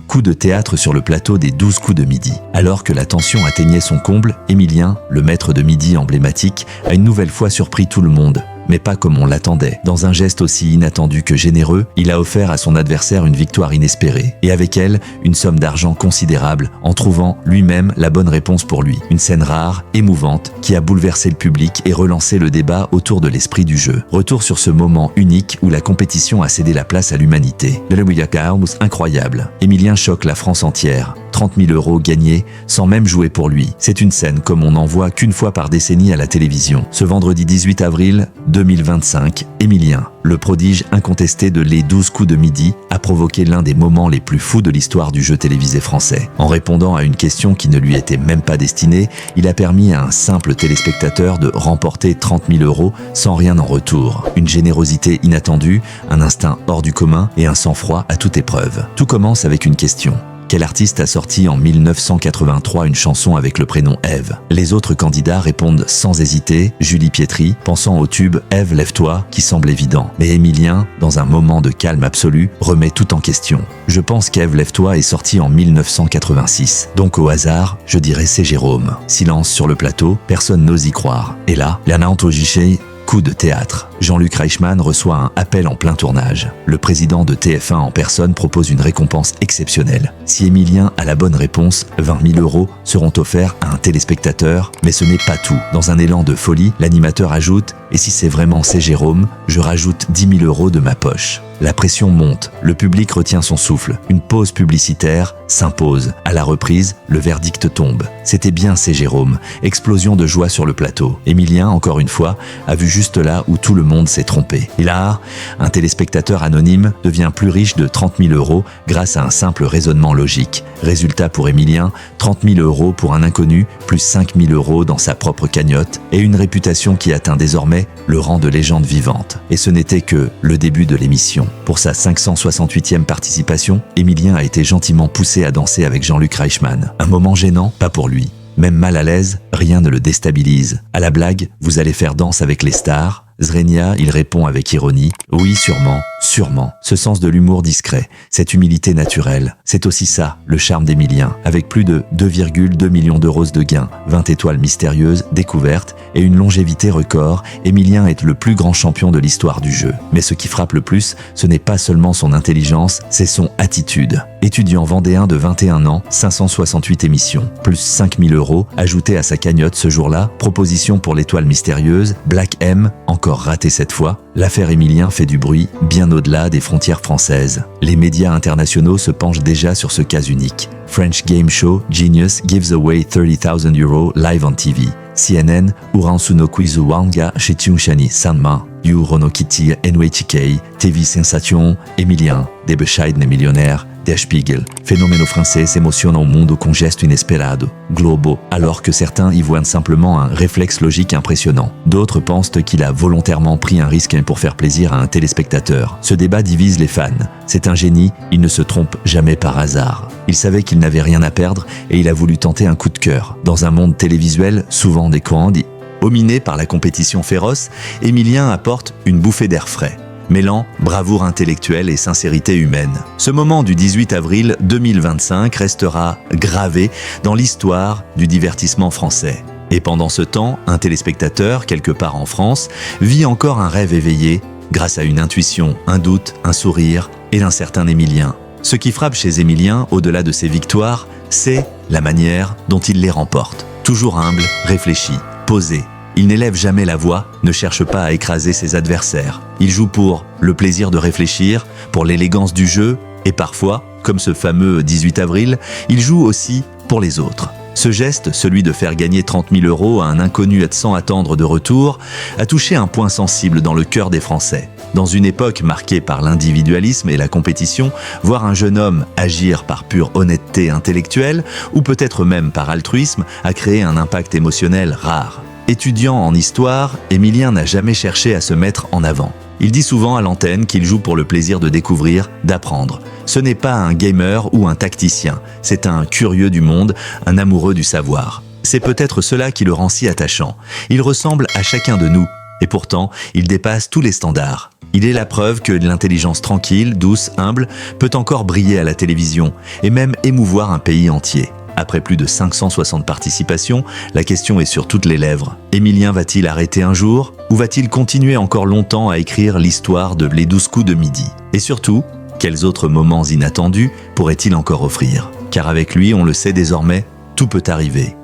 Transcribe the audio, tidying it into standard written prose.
coup de théâtre sur le plateau des 12 coups de midi. Alors que la tension atteignait son comble, Émilien, le maître de midi emblématique, a une nouvelle fois surpris tout le monde. Mais pas comme on l'attendait. Dans un geste aussi inattendu que généreux, il a offert à son adversaire une victoire inespérée, et avec elle, une somme d'argent considérable, en trouvant lui-même la bonne réponse pour lui. Une scène rare, émouvante, qui a bouleversé le public et relancé le débat autour de l'esprit du jeu. Retour sur ce moment unique où la compétition a cédé la place à l'humanité. Le incroyable. Émilien choque la France entière. 30 000 € gagnés sans même jouer pour lui. C'est une scène comme on n'en voit qu'une fois par décennie à la télévision. Ce vendredi 18 avril 2025, Émilien, le prodige incontesté de Les 12 coups de midi, a provoqué l'un des moments les plus fous de l'histoire du jeu télévisé français. En répondant à une question qui ne lui était même pas destinée, il a permis à un simple téléspectateur de remporter 30 000 € sans rien en retour. Une générosité inattendue, un instinct hors du commun et un sang-froid à toute épreuve. Tout commence avec une question. Quel artiste a sorti en 1983 une chanson avec le prénom Ève? Les autres candidats répondent sans hésiter, Julie Pietri, pensant au tube « Ève, lève-toi » qui semble évident. Mais Émilien, dans un moment de calme absolu, remet tout en question. Je pense qu'Ève, lève-toi est sorti en 1986. Donc au hasard, je dirais c'est Jérôme. Silence sur le plateau, personne n'ose y croire. Et là, coup de théâtre. Jean-Luc Reichmann reçoit un appel en plein tournage. Le président de TF1 en personne propose une récompense exceptionnelle. Si Émilien a la bonne réponse, 20 000 € seront offerts à un téléspectateur, mais ce n'est pas tout. Dans un élan de folie, l'animateur ajoute « Et si c'est vraiment c'est Jérôme, je rajoute 10 000 € de ma poche ». La pression monte, le public retient son souffle. Une pause publicitaire s'impose. À la reprise, le verdict tombe. C'était bien c'est Jérôme. Explosion de joie sur le plateau. Émilien, encore une fois, a vu juste là où tout le monde s'est trompé. Et là, un téléspectateur anonyme devient plus riche de 30 000 € grâce à un simple raisonnement logique. Résultat pour Émilien, 30 000 € pour un inconnu, plus 5 000 € dans sa propre cagnotte et une réputation qui atteint désormais le rang de légende vivante. Et ce n'était que le début de l'émission. Pour sa 568e participation, Émilien a été gentiment poussé à danser avec Jean-Luc Reichmann. Un moment gênant, pas pour lui. Même mal à l'aise, rien ne le déstabilise. À la blague, vous allez faire danse avec les stars. Zrenia, il répond avec ironie. Oui, sûrement, sûrement. Ce sens de l'humour discret, cette humilité naturelle, c'est aussi ça, le charme d'Émilien. Avec plus de 2,2 millions d'euros de gains, 20 étoiles mystérieuses, découvertes et une longévité record, Émilien est le plus grand champion de l'histoire du jeu. Mais ce qui frappe le plus, ce n'est pas seulement son intelligence, c'est son attitude. Étudiant vendéen de 21 ans, 568 émissions, plus 5 000 € ajoutés à sa cagnotte ce jour-là, proposition pour l'étoile mystérieuse, Black M, encore raté cette fois, l'affaire Émilien fait du bruit bien au-delà des frontières françaises. Les médias internationaux se penchent déjà sur ce cas unique. French game show Genius gives away 30,000 € live on TV. CNN, Uransunokuizu Wanga Shetiunshani Sanma, Yu Ronokiti NWTK, TV Sensation, Émilien, des bescheidene millionnaires, Der Spiegel, phénomène français s'émotionne au mundo com gesto inesperado, Globo, alors que certains y voient simplement un réflexe logique impressionnant. D'autres pensent qu'il a volontairement pris un risque pour faire plaisir à un téléspectateur. Ce débat divise les fans. C'est un génie, il ne se trompe jamais par hasard. Il savait qu'il n'avait rien à perdre et il a voulu tenter un coup de cœur. Dans un monde télévisuel souvent découragé, ominé par la compétition féroce, Émilien apporte une bouffée d'air frais, mêlant bravoure intellectuelle et sincérité humaine. Ce moment du 18 avril 2025 restera gravé dans l'histoire du divertissement français. Et pendant ce temps, un téléspectateur, quelque part en France, vit encore un rêve éveillé grâce à une intuition, un doute, un sourire et l'incertain Émilien. Ce qui frappe chez Émilien, au-delà de ses victoires, c'est la manière dont il les remporte. Toujours humble, réfléchi, posé. Il n'élève jamais la voix, ne cherche pas à écraser ses adversaires. Il joue pour le plaisir de réfléchir, pour l'élégance du jeu, et parfois, comme ce fameux 18 avril, il joue aussi pour les autres. Ce geste, celui de faire gagner 30 000 € à un inconnu sans attendre de retour, a touché un point sensible dans le cœur des Français. Dans une époque marquée par l'individualisme et la compétition, voir un jeune homme agir par pure honnêteté intellectuelle, ou peut-être même par altruisme, a créé un impact émotionnel rare. Étudiant en histoire, Émilien n'a jamais cherché à se mettre en avant. Il dit souvent à l'antenne qu'il joue pour le plaisir de découvrir, d'apprendre. Ce n'est pas un gamer ou un tacticien, c'est un curieux du monde, un amoureux du savoir. C'est peut-être cela qui le rend si attachant. Il ressemble à chacun de nous, et pourtant, il dépasse tous les standards. Il est la preuve que l'intelligence tranquille, douce, humble peut encore briller à la télévision et même émouvoir un pays entier. Après plus de 560 participations, la question est sur toutes les lèvres. Émilien va-t-il arrêter un jour ou va-t-il continuer encore longtemps à écrire l'histoire de Les 12 coups de midi? Et surtout, quels autres moments inattendus pourrait-il encore offrir? Car avec lui, on le sait désormais, tout peut arriver.